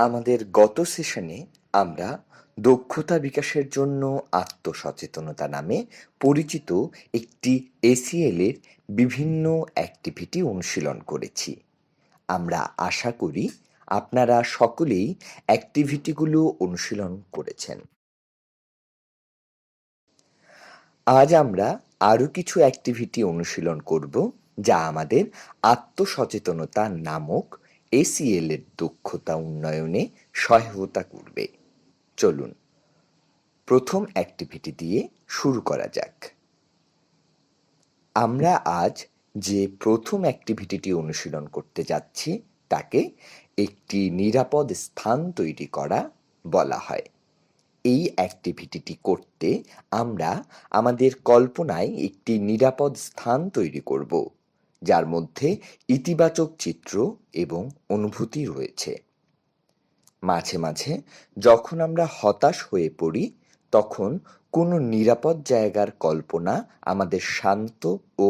আমাদের গত সেশনে আমরা দক্ষতা বিকাশের জন্য আত্মসচেতনতা নামে পরিচিত একটি এসিএল এর বিভিন্ন অ্যাক্টিভিটি অনুশীলন করেছি। আমরা আশা করি আপনারা সকলেই অ্যাক্টিভিটিগুলো অনুশীলন করেছেন। আজ আমরা আরও কিছু অ্যাক্টিভিটি অনুশীলন করব, যা আমাদের আত্মসচেতনতা নামক এসিএল এর দক্ষতা উন্নয়নে সহায়তা করবে। চলুন প্রথম অ্যাক্টিভিটি দিয়ে শুরু করা যাক। আমরা আজ যে প্রথম অ্যাক্টিভিটিটি অনুশীলন করতে যাচ্ছি তাকে একটি নিরাপদ স্থান তৈরি করা বলা হয়। এই অ্যাক্টিভিটিটি করতে আমরা আমাদের কল্পনায় একটি নিরাপদ স্থান তৈরি করব, যার মধ্যে ইতিবাচক চিত্র এবং অনুভূতি রয়েছে। মাঝে মাঝে যখন আমরা হতাশ হয়ে পড়ি, তখন কোনো নিরাপদ জায়গার কল্পনা আমাদের শান্ত ও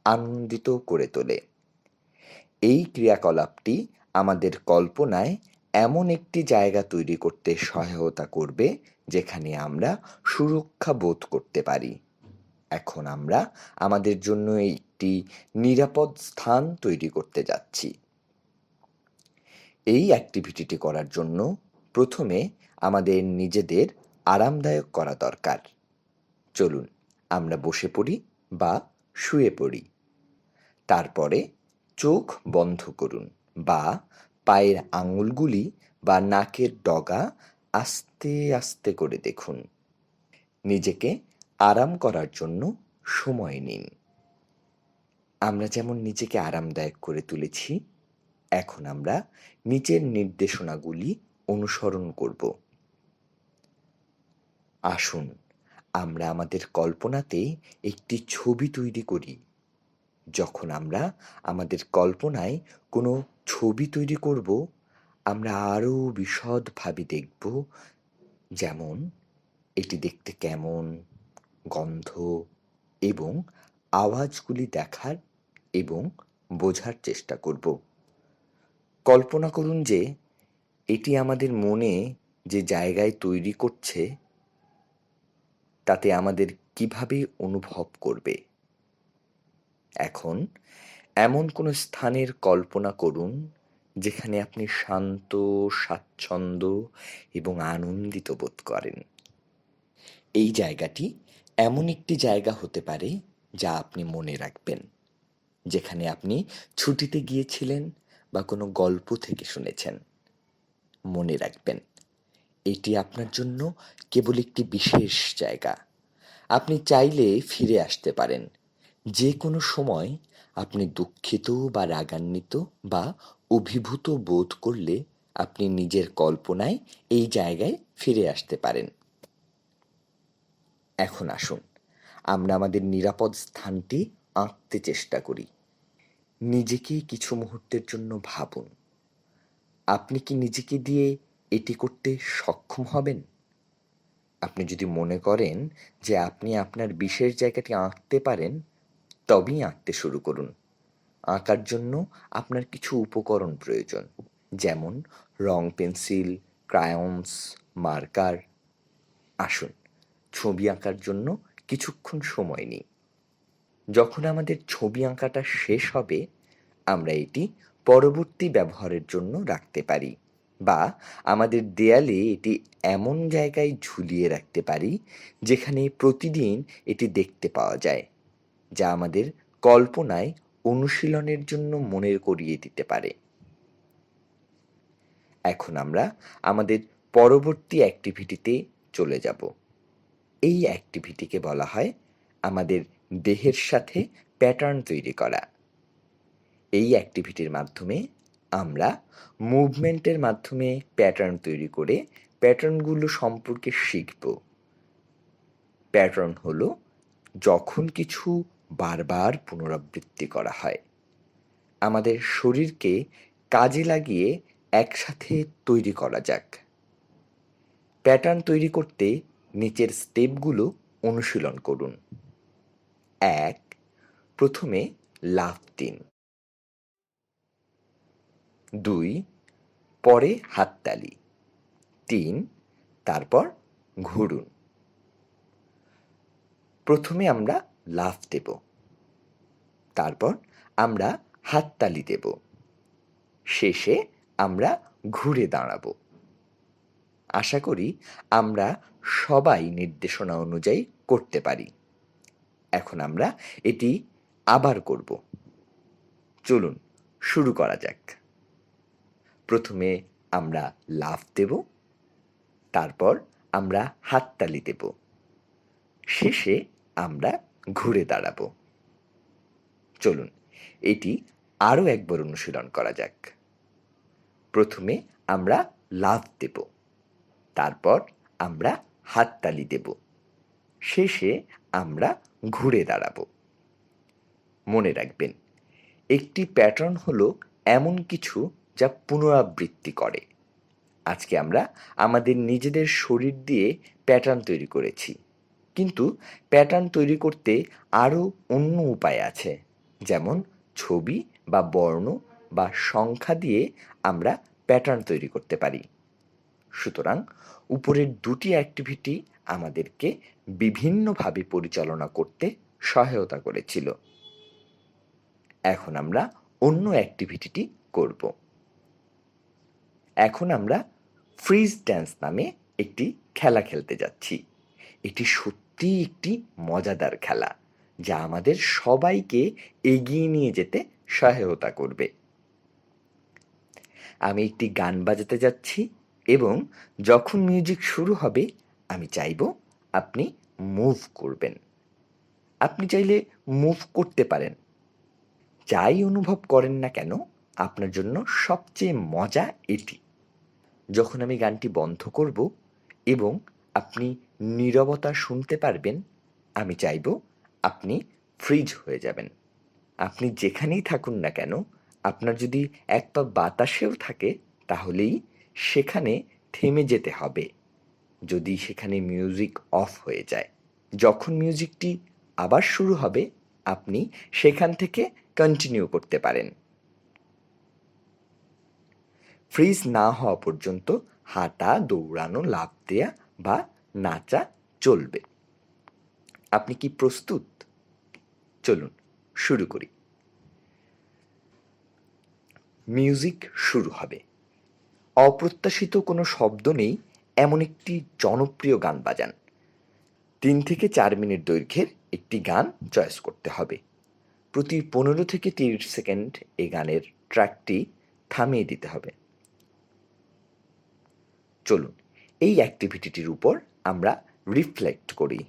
আনন্দিত করে তোলে। এই ক্রিয়াকলাপটি আমাদের কল্পনায় এমন একটি জায়গা তৈরি করতে সহায়তা করবে যেখানে আমরা সুরক্ষা বোধ করতে পারি। এখন আমরা আমাদের জন্য একটি নিরাপদ স্থান তৈরি করতে যাচ্ছি। এই অ্যাক্টিভিটিটি করার জন্য প্রথমে আমাদের নিজেদের আরামদায়ক করা দরকার। চলুন আমরা বসে পড়ি বা শুয়ে পড়ি। তারপরে চোখ বন্ধ করুন বা পায়ের আঙুলগুলি বা নাকের ডগা আস্তে আস্তে করে দেখুন। নিজেকে আরাম করার জন্য সময় নিন। আমরা যেমন নিজেকে আরামদায়ক করে তুলেছি, এখন আমরা নিচের নির্দেশনাগুলি অনুসরণ করব। আসুন আমরা আমাদের কল্পনাতে একটি ছবি তৈরি করি। যখন আমরা আমাদের কল্পনায় কোনো ছবি তৈরি করব, আমরা আরও বিশদভাবে দেখব, যেমন এটি দেখতে কেমন, গন্ধ এবং আওয়াজগুলি দেখার এবং বোঝার চেষ্টা করব। কল্পনা করুন যে এটি আমাদের মনে যে জায়গায় তৈরি করছে তাতে আমাদের কিভাবে অনুভব করবে। এখন এমন কোনো স্থানের কল্পনা করুন যেখানে আপনি শান্ত, স্বাচ্ছন্দ্য এবং আনন্দিত বোধ করেন। এই জায়গাটি এমন একটি জায়গা হতে পারে যা আপনি মনে রাখবেন, যেখানে আপনি ছুটিতে গিয়েছিলেন বা কোনো গল্প থেকে শুনেছেন। মনে রাখবেন, এটি আপনার জন্য কেবল একটি বিশেষ জায়গা। আপনি চাইলে ফিরে আসতে পারেন যে কোনো সময়। আপনি দুঃখিত বা রাগান্বিত বা অভিভূত বোধ করলে আপনি নিজের কল্পনায় এই জায়গায় ফিরে আসতে পারেন। এখন আসুন আমরা আমাদের নিরাপদ স্থানটি আঁকতে চেষ্টা করি। নিজেকে কিছু মুহূর্তের জন্য ভাবুন, আপনি কি নিজেকে দিয়ে এটি করতে সক্ষম হবেন? আপনি যদি মনে করেন যে আপনি আপনার বিশেষ জায়গাটি আঁকতে পারেন, তবেই আঁকতে শুরু করুন। আঁকার জন্য আপনার কিছু উপকরণ প্রয়োজন, যেমন রং পেন্সিল, ক্রায়ন্স, মার্কার। আসুন ছবি আঁকার জন্য কিছুক্ষণ সময় নিই। যখন আমাদের ছবি আঁকাটা শেষ হবে, আমরা এটি পরবর্তী ব্যবহারের জন্য রাখতে পারি বা আমাদের দেয়ালে এটি এমন জায়গায় ঝুলিয়ে রাখতে পারি যেখানে প্রতিদিন এটি দেখতে পাওয়া যায়, যা আমাদের কল্পনায় অনুশীলনের জন্য মনে করিয়ে দিতে পারে। এখন আমরা আমাদের পরবর্তী অ্যাক্টিভিটিতে চলে যাব। এই অ্যাক্টিভিটিকে বলা হয় আমাদের দেহের সাথে প্যাটার্ন তৈরি করা। এই অ্যাক্টিভিটির মাধ্যমে আমরা মুভমেন্টের মাধ্যমে প্যাটার্ন তৈরি করে প্যাটার্নগুলো সম্পর্কে শিখব। প্যাটার্ন হলো যখন কিছু বারবার পুনরাবৃত্তি করা হয়। আমাদের শরীরকে কাজে লাগিয়ে একসাথে তৈরি করা যাক। প্যাটার্ন তৈরি করতে নিচের স্টেপগুলো অনুশীলন করুন। 1. প্রথমে লাফ দিন। 2. পরে হাততালি, 3, তারপর ঘুরুন। প্রথমে আমরা লাফ দেব, তারপর আমরা হাততালি দেব, শেষে আমরা ঘুরে দাঁড়াবো। আশা করি আমরা সবাই নির্দেশনা অনুযায়ী করতে পারি। এখন আমরা এটি আবার করব। চলুন শুরু করা যাক। প্রথমে আমরা লাফ দেব, তারপর আমরা হাততালি দেব, শেষে আমরা ঘুরে দাঁড়াবো। চলুন এটি আরও একবার অনুশীলন করা যাক। প্রথমে আমরা লাফ দেব, তারপর আমরা হাততালি দেব, শেষে আমরা ঘুরে দাঁড়াবো। মনে রাখবেন, একটি প্যাটার্ন হলো এমন কিছু যা পুনরাবৃত্তি করে। আজকে আমরা আমাদের নিজেদের শরীর দিয়ে প্যাটার্ন তৈরি করেছি, কিন্তু প্যাটার্ন তৈরি করতে আরও অন্য উপায় আছে, যেমন ছবি বা বর্ণ বা সংখ্যা দিয়ে আমরা প্যাটার্ন তৈরি করতে পারি। সুতরাং উপরের দুটি অ্যাক্টিভিটি আমাদেরকে বিভিন্নভাবে পরিচালনা করতে সহায়তা করেছিল। এখন আমরা অন্য অ্যাক্টিভিটিটি করব। এখন আমরা ফ্রিজ ড্যান্স নামে একটি খেলা খেলতে যাচ্ছি। এটি সত্যিই একটি মজাদার খেলা, যা আমাদের সবাইকে এগিয়ে নিয়ে যেতে সহায়তা করবে। আমি একটি গান বাজাতে যাচ্ছি এবং যখন মিউজিক শুরু হবে আমি চাইব আপনি মুভ করবেন। আপনি চাইলে মুভ করতে পারেন। যাই অনুভব করেন না কেন, আপনার জন্য সবচেয়ে মজা এটি। যখন আমি গানটি বন্ধ করব এবং আপনি নীরবতা শুনতে পারবেন, আমি চাইব আপনি ফ্রিজ হয়ে যাবেন। আপনি যেখানেই থাকুন না কেন, আপনার যদি এক পা বাতাসেও থাকে তাহলেই সেখানে থেমে যেতে হবে, যদি সেখানে মিউজিক অফ হয়ে যায়। যখন মিউজিকটি আবার শুরু হবে আপনি সেখান থেকে কন্টিনিউ করতে পারেন। ফ্রিজ না হওয়া পর্যন্ত হাঁটা, দৌড়ানো, লাফ দেয়া বা নাচা চলবে। আপনি কি প্রস্তুত? চলুন শুরু করি। মিউজিক শুরু হবে। অপ্রত্যাশিত কোনো শব্দ নেই এমন একটি জনপ্রিয় গান বাজান। 3 থেকে 4 মিনিট দৈর্ঘ্যের একটি গান চয়েস করতে হবে। প্রতি 15 থেকে 30 সেকেন্ড এই গানের ট্র্যাকটি থামিয়ে দিতে হবে। চলুন এই অ্যাক্টিভিটিটির উপর আমরা রিফ্লেক্ট করি।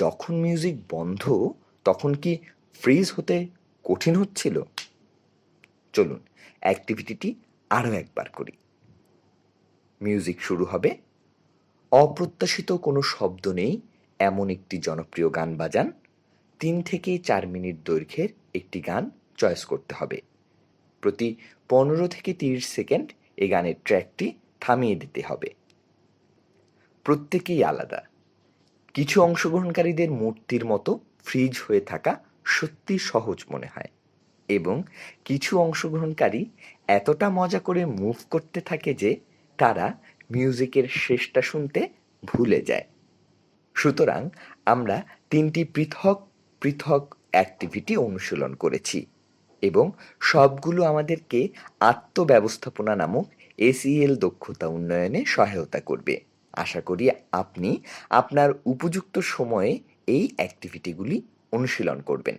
যখন মিউজিক বন্ধ তখন কি ফ্রিজ হতে কঠিন হচ্ছিল? চলুন অ্যাক্টিভিটিটি আরও একবার করি। মিউজিক শুরু হবে। অপ্রত্যাশিত কোনো শব্দ নেই এমন একটি জনপ্রিয় গান বাজান। 3 থেকে 4 মিনিট দৈর্ঘ্যের একটি গান চয়েস করতে হবে। প্রতি 15 থেকে 30 সেকেন্ড এই গানের ট্র্যাকটি থামিয়ে দিতে হবে। প্রত্যেকেই আলাদা। কিছু অংশগ্রহণকারীদের মূর্তির মতো ফ্রিজ হয়ে থাকা সত্যি সহজ মনে হয় এবং কিছু অংশগ্রহণকারী এতটা মজা করে মুভ করতে থাকে যে তারা মিউজিকের শেষটা শুনতে ভুলে যায়। সুতরাং আমরা 3টি পৃথক পৃথক অ্যাক্টিভিটি অনুশীলন করেছি এবং সবগুলো আমাদেরকে আত্মব্যবস্থাপনা নামক এসইএল দক্ষতা উন্নয়নে সহায়তা করবে। আশা করি আপনি আপনার উপযুক্ত সময়ে এই অ্যাক্টিভিটিগুলি অনুশীলন করবেন।